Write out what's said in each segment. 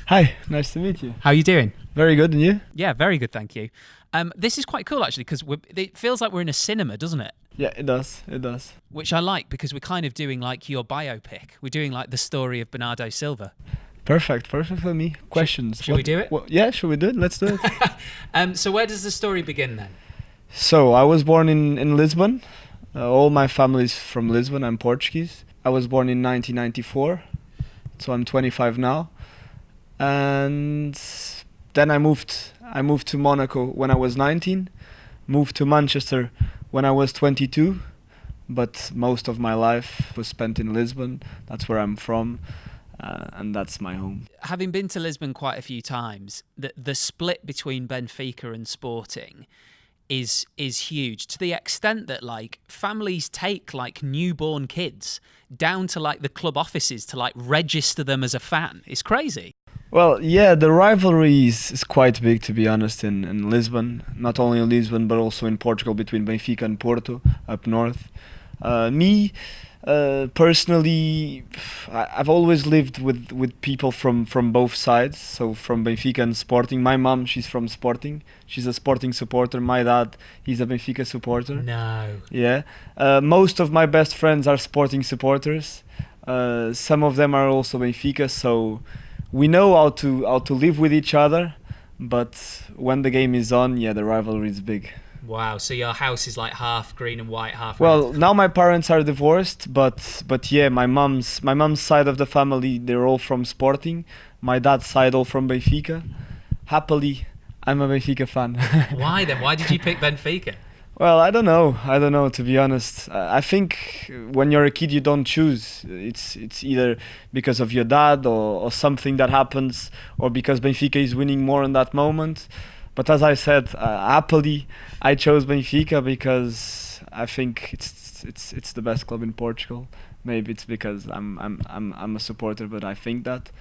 Hi, nice to meet you. How are you doing? Very good, and you? Yeah, very good, thank you. This is quite cool, actually, because it feels like we're in a cinema, doesn't it? Yeah, it does. It does. Which I like, because we're kind of doing like your biopic. We're doing like the story of Bernardo Silva. Perfect for me. Questions. Should we do it? Yeah, should we do it? Let's do it. So where does the story begin then? So, I was born in Lisbon. All my family's from Lisbon. I'm Portuguese. I was born in 1994, so I'm 25 now. And then I moved to Monaco when I was 19, moved to Manchester when I was 22, but most of my life was spent in Lisbon. That's where I'm from, and that's my home. Having been to Lisbon quite a few times, the split between Benfica and Sporting is huge, to the extent that like families take like newborn kids down to like the club offices to like register them as a fan. It's crazy. Well, yeah, the rivalry is quite big, to be honest, in Lisbon. Not only in Lisbon, but also in Portugal, between Benfica and Porto, up north. Personally, I've always lived with people from both sides, so from Benfica and Sporting. My mom, she's from Sporting. She's a Sporting supporter. My dad, he's a Benfica supporter. No. Yeah. Most of my best friends are Sporting supporters. Some of them are also Benfica, so we know how to live with each other, but when the game is on, yeah, the rivalry is big. Wow, so your house is like half green and white, half Well, red. now my parents are divorced, but yeah, my mom's side of the family, they're all from Sporting. My dad's side all from Benfica. Happily, I'm a Benfica fan. Why then? Why did you pick Benfica? Well, I don't know, to be honest. I think when you're a kid, you don't choose. It's either because of your dad or something that happens, or because Benfica is winning more in that moment. But as I said, happily, I chose Benfica because I think it's the best club in Portugal. Maybe it's because I'm a supporter, but I think that.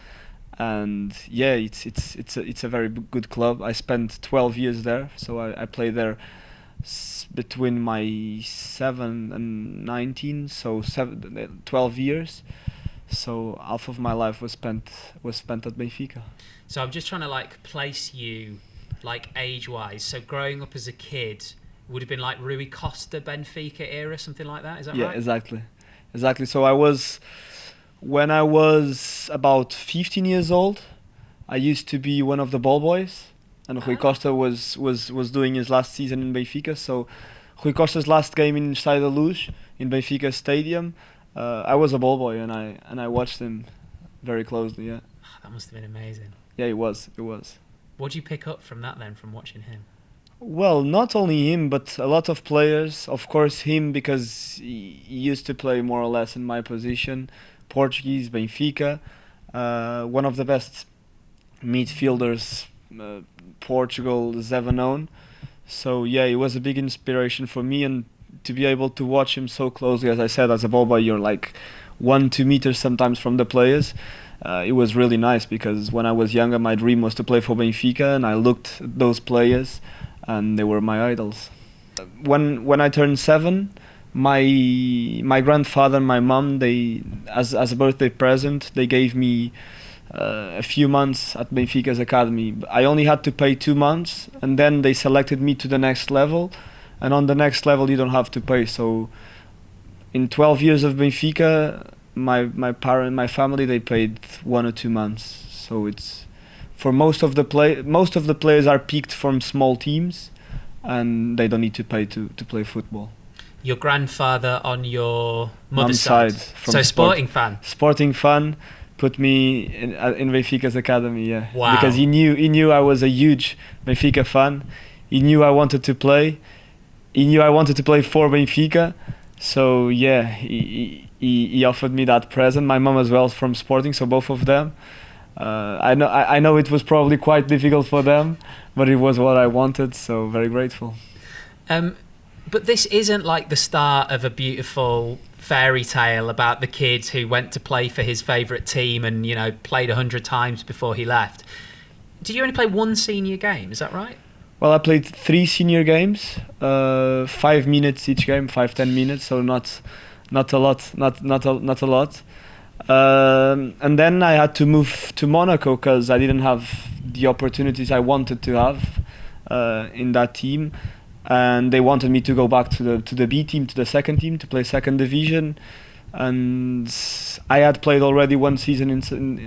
And yeah, it's a very good club. I spent 12 years there, so I played there between my 7 and 19, so 12 years. So half of my life was spent at Benfica. So I'm just trying to like place you like age-wise. So growing up as a kid would have been like Rui Costa, Benfica era, something like that. Is that right? Yeah, exactly. So when I was about 15 years old, I used to be one of the ball boys. And Rui Costa was doing his last season in Benfica. So Rui Costa's last game in Estádio da Luz in Benfica Stadium, I was a ball boy and I watched him very closely. Yeah. That must have been amazing. Yeah, it was. What do you pick up from that then, from watching him? Well, not only him, but a lot of players. Of course, him because he used to play more or less in my position. Portuguese, Benfica, one of the best midfielders Portugal has ever known. So yeah, it was a big inspiration for me, and to be able to watch him so closely, as I said, as a ball boy, you're like 1-2 meters sometimes from the players. It was really nice because when I was younger, my dream was to play for Benfica, and I looked at those players, and they were my idols. When I turned 7, my grandfather and my mom, they as a birthday present, they gave me a few months at Benfica's academy. I only had to pay 2 months, and then they selected me to the next level, and on the next level you don't have to pay. So in 12 years of Benfica, my family, they paid 1 or 2 months. So it's for most of the players are picked from small teams, and they don't need to pay to play football. Your grandfather on your mother's side side. So Sporting fan. Sporting fan. Put me in Benfica's academy, yeah. Wow. Because he knew I was a huge Benfica fan. He knew I wanted to play. He knew I wanted to play for Benfica. So yeah, he offered me that present. My mom as well is from Sporting, so both of them. I know it was probably quite difficult for them, but it was what I wanted. So very grateful. But this isn't like the start of a beautiful fairy tale about the kid who went to play for his favourite team and, you know, played 100 times before he left. Did you only play one senior game? Is that right? Well, I played 3 senior games, 5 minutes each game, 5-10 minutes, so not a lot. And then I had to move to Monaco because I didn't have the opportunities I wanted to have in that team, and they wanted me to go back to the B team, to the second team, to play second division. And I had played already one season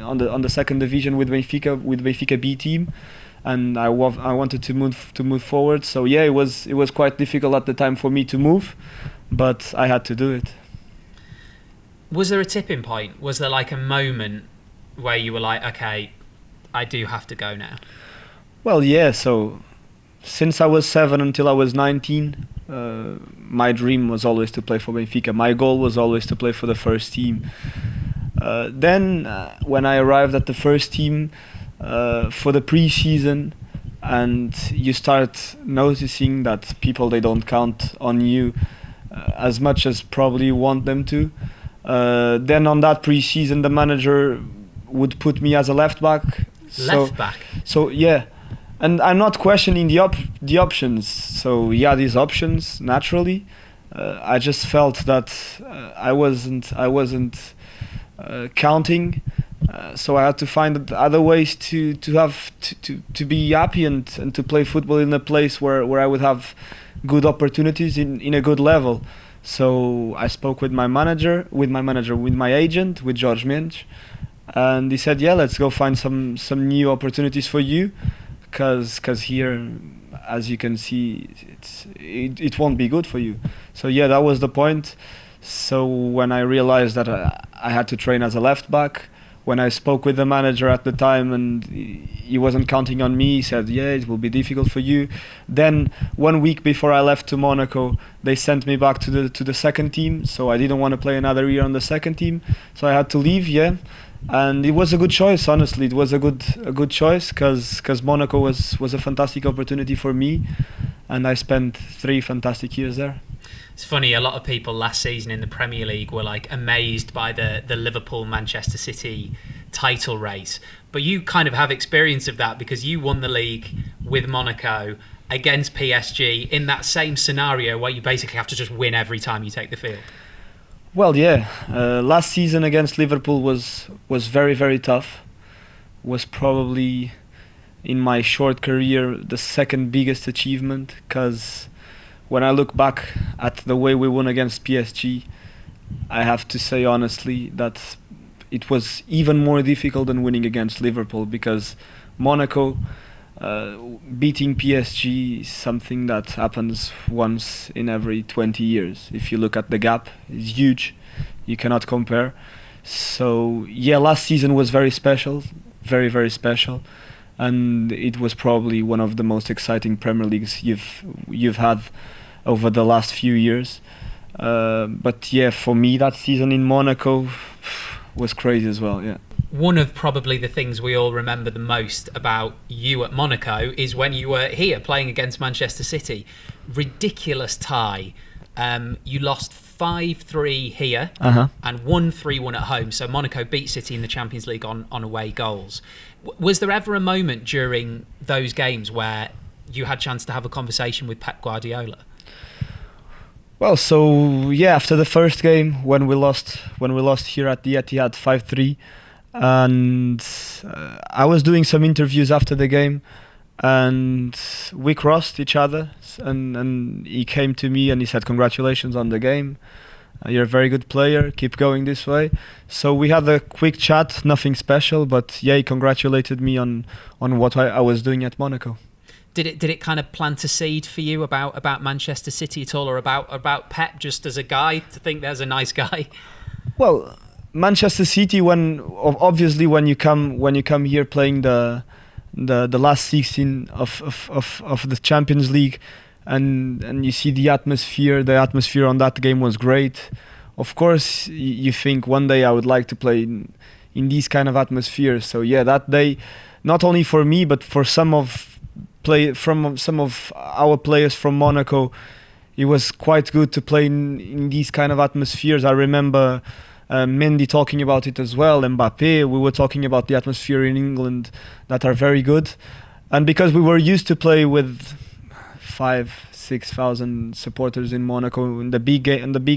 on the second division with Benfica B team, and I wanted to move forward. So yeah, it was quite difficult at the time for me to move, but I had to do it. Was there a tipping point? Was there like a moment where you were like, okay, I do have to go now? Well, yeah. So since I was 7 until I was 19, my dream was always to play for Benfica. My goal was always to play for the first team. Then when I arrived at the first team for the pre-season, and you start noticing that people, they don't count on you as much as probably you want them to. Then on that pre-season, the manager would put me as a left back. Left back. So yeah, and I'm not questioning the options. So yeah, these options naturally. I just felt that I wasn't counting. So I had to find other ways to be happy and to play football in a place where I would have good opportunities in a good level. So I spoke with my agent, with Jorge Mendes, and he said, yeah, let's go find some new opportunities for you, because here, as you can see, it won't be good for you. So yeah, that was the point. So when I realized that I had to train as a left back, when I spoke with the manager at the time and he wasn't counting on me, he said, yeah, it will be difficult for you. Then 1 week before I left to Monaco, they sent me back to the second team, so I didn't want to play another year on the second team, so I had to leave. Yeah, and it was a good choice. Honestly, it was a good choice because Monaco was a fantastic opportunity for me, and I spent 3 fantastic years there. It's funny, a lot of people last season in the Premier League were like amazed by the Liverpool-Manchester City title race. But you kind of have experience of that because you won the league with Monaco against PSG in that same scenario where you basically have to just win every time you take the field. Well, yeah. Last season against Liverpool was very, very tough. Was probably, in my short career, the second biggest achievement, because when I look back at the way we won against PSG, I have to say honestly that it was even more difficult than winning against Liverpool, because Monaco beating PSG is something that happens once in every 20 years. If you look at the gap, it's huge. You cannot compare. So yeah, last season was very special, very, very special. And it was probably one of the most exciting Premier Leagues you've had over the last few years. But yeah, for me, that season in Monaco was crazy as well. Yeah. One of probably the things we all remember the most about you at Monaco is when you were here playing against Manchester City. Ridiculous tie. You lost 5-3 here and 1-3-1 at home. So Monaco beat City in the Champions League on away goals. Was there ever a moment during those games where you had a chance to have a conversation with Pep Guardiola? Well, so yeah, after the first game when we lost here at the Etihad 5-3, and I was doing some interviews after the game, and we crossed each other, and he came to me and he said, congratulations on the game, you're a very good player, keep going this way. So we had a quick chat, nothing special, but yeah, he congratulated me on what I was doing at Monaco. Did it kind of plant a seed for you about Manchester City at all, or about Pep just as a guy, to think there's a nice guy? Well, Manchester City, when you come here playing the last 16 of the Champions League, and you see the atmosphere on that game was great. Of course, you think one day I would like to play in these kind of atmospheres. So yeah, that day, not only for me but for some of our players from Monaco, it was quite good to play in these kind of atmospheres. I remember Mendy talking about it as well, Mbappe. We were talking about the atmosphere in England that are very good, and because we were used to play with 5, 6,000 supporters in Monaco. In the big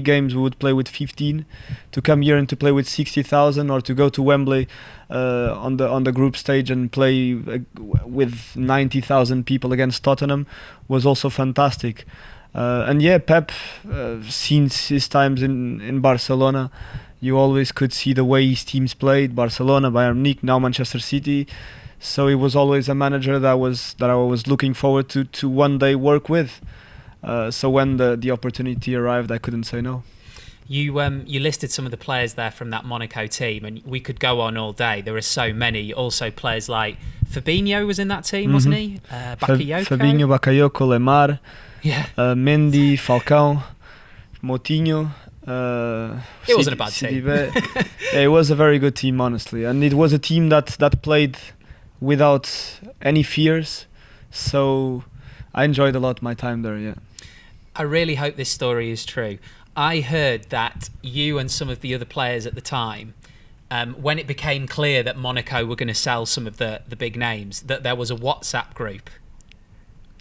games, we would play with 15. To come here and to play with 60,000, or to go to Wembley on the group stage and play with 90,000 people against Tottenham was also fantastic. And yeah, Pep, since his times in Barcelona, you always could see the way his teams played. Barcelona, Bayern Munich, now Manchester City. So he was always a manager that I was looking forward to one day work with. So when the opportunity arrived, I couldn't say no. You listed some of the players there from that Monaco team, and we could go on all day. There are so many. Also, players like Fabinho was in that team, wasn't he? Bakayoko. Fabinho, Bakayoko, Lemar, yeah. Mendy, Falcão, Moutinho. It wasn't a bad team. Yeah, it was a very good team, honestly, and it was a team that played without any fears. So I enjoyed a lot my time there. Yeah. I really hope this story is true. I heard that you and some of the other players at the time, when it became clear that Monaco were going to sell some of the big names, that there was a WhatsApp group.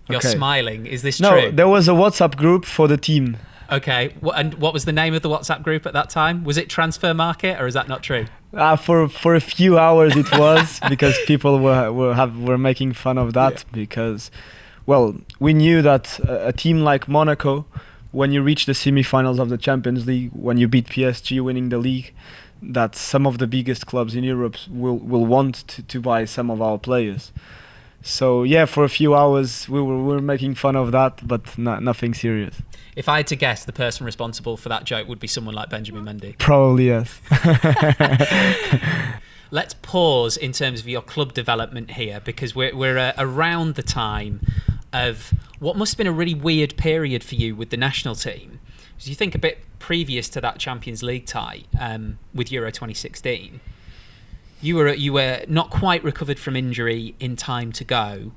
You're smiling. Is this true? No, there was a WhatsApp group for the team. Okay. And what was the name of the WhatsApp group at that time? Was it Transfer Market, or is that not true? For a few hours it was, because people were making fun of that. Yeah. Because, well, we knew that a team like Monaco, when you reach the semi-finals of the Champions League, when you beat PSG winning the league, that some of the biggest clubs in Europe will want to buy some of our players. So yeah, for a few hours we were making fun of that, but nothing serious. If I had to guess, the person responsible for that joke would be someone like Benjamin Mendy. Probably, yes. Let's pause in terms of your club development here, because we're around the time of what must have been a really weird period for you with the national team. As you think a bit previous to that Champions League tie with Euro 2016, you were not quite recovered from injury in time to go,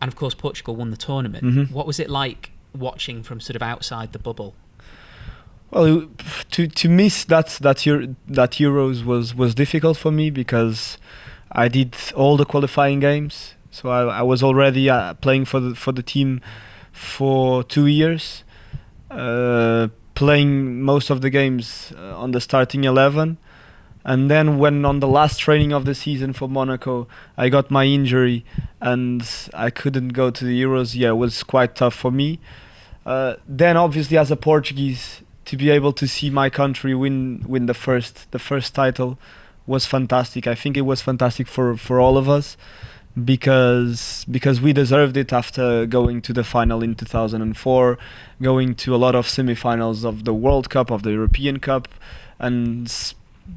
and of course Portugal won the tournament. Mm-hmm. What was it like watching from sort of outside the bubble? Well, to miss that Euros was difficult for me, because I did all the qualifying games. So I was already playing for the team for 2 years, playing most of the games on the starting 11. And then when on the last training of the season for Monaco, I got my injury and I couldn't go to the Euros. Yeah, it was quite tough for me. Then obviously as a Portuguese, to be able to see my country win the first title was fantastic. I think it was fantastic for all of us, because we deserved it after going to the final in 2004, going to a lot of semi-finals of the World Cup, of the European Cup, and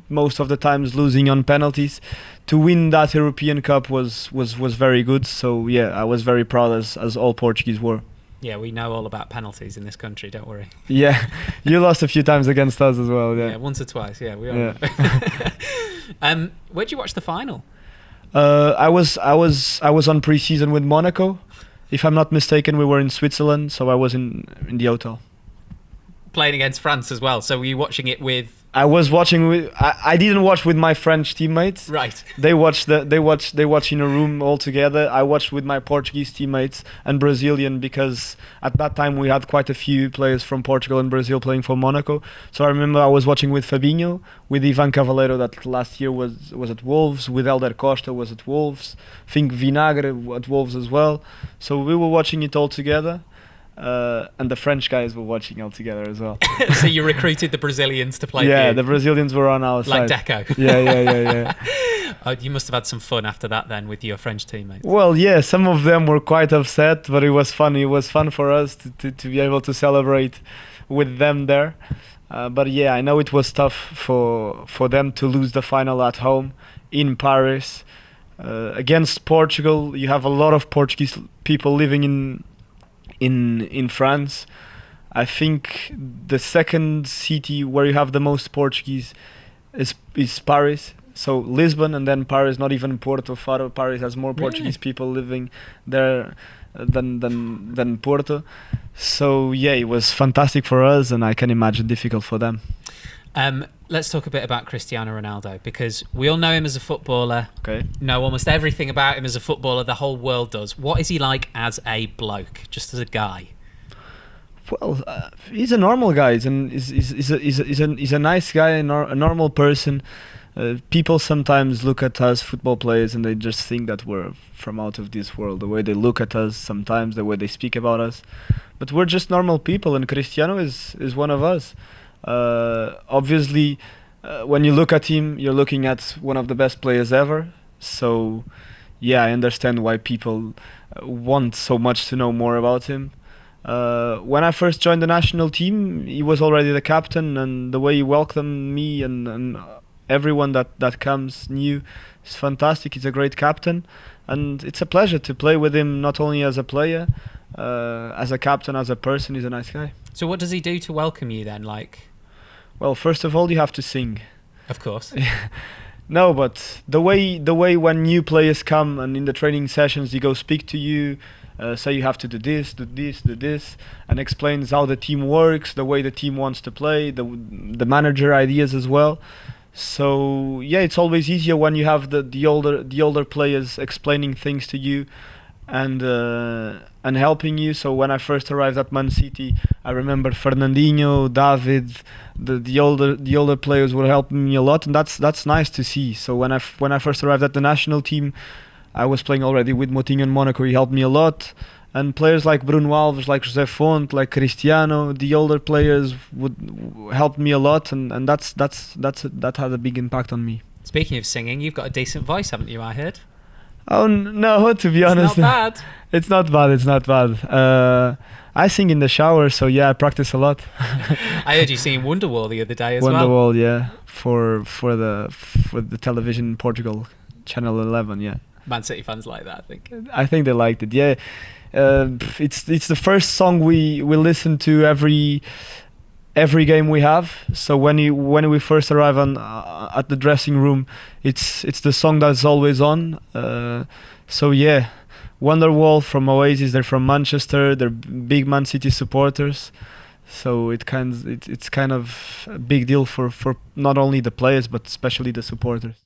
most of the times losing on penalties. To win that European Cup was very good. So yeah, I was very proud, as all Portuguese were. Yeah, we know all about penalties in this country, don't worry. Yeah, you lost a few times against us as well. Yeah, once or twice. Yeah, we all. Yeah. Where'd you watch the final? I was on pre-season with Monaco. If I'm not mistaken, we were in Switzerland, so I was in the hotel. Playing against France as well. So were you watching it with? I was watching with. I didn't watch with my French teammates. Right. They watch in a room all together. I watched with my Portuguese teammates and Brazilian, because at that time we had quite a few players from Portugal and Brazil playing for Monaco. So I remember I was watching with Fabinho, with Ivan Cavaleiro that last year was at Wolves, with Elder Costa was at Wolves. I think Vinagre at Wolves as well. So we were watching it all together. And the French guys were watching all together as well. So you recruited the Brazilians to play for you? you? The Brazilians were on our side. Like Deco? Yeah. You must have had some fun after that then with your French teammates. Well, yeah, some of them were quite upset, but it was fun. It was fun for us to be able to celebrate with them there. But yeah, I know it was tough for them to lose the final at home in Paris. Against Portugal, you have a lot of Portuguese people living in France. I think the second city where you have the most Portuguese is Paris. So Lisbon and then Paris, not even Porto. Faro, Paris has more Portuguese people living there than Porto. So yeah, it was fantastic for us, and I can imagine difficult for them. Let's talk a bit about Cristiano Ronaldo, because we all know him as a footballer. Okay. Know almost everything about him as a footballer. The whole world does. What is he like as a bloke, just as a guy? Well, he's a normal guy. He's a nice guy, a normal person. People sometimes look at us football players and they just think that we're from out of this world. The way they look at us sometimes, the way they speak about us, but we're just normal people. And Cristiano is one of us. Obviously, when you look at him, you're looking at one of the best players ever. So, yeah, I understand why people want so much to know more about him. When I first joined the national team, he was already the captain, and the way he welcomed me and everyone that comes new is fantastic. He's a great captain, and it's a pleasure to play with him, not only as a player, as a captain, as a person. He's a nice guy. So what does he do to welcome you then? Like, well, first of all, you have to sing. of course. No, but the way when new players come and in the training sessions, he goes speak to you, say you have to do this, do this, and explains how the team works, the way the team wants to play, the manager ideas as well. So yeah, it's always easier when you have the older players explaining things to you and helping you. So when I first arrived at Man City, I remember Fernandinho, David, the older players were helping me a lot, and that's nice to see. So when I first arrived at the national team, I was playing already with Moutinho in Monaco. He helped me a lot. And players like Bruno Alves, like José Fonte, like Cristiano, the older players would help me a lot, and that had a big impact on me. Speaking of singing, you've got a decent voice, haven't you? I heard. Oh no, to be honest, It's not bad. It's not bad. It's not bad. I sing in the shower, so yeah, I practice a lot. I heard you singing Wonderwall the other day as well. Wonderwall, yeah, for the television in Portugal, Channel 11, yeah. Man City fans like that, I think. I think they liked it, yeah. It's the first song we listen to every game we have. So when we first arrive at the dressing room, it's the song that's always on. So yeah, Wonderwall from Oasis. They're from Manchester. They're big Man City supporters. So it's kind of a big deal for not only the players but especially the supporters.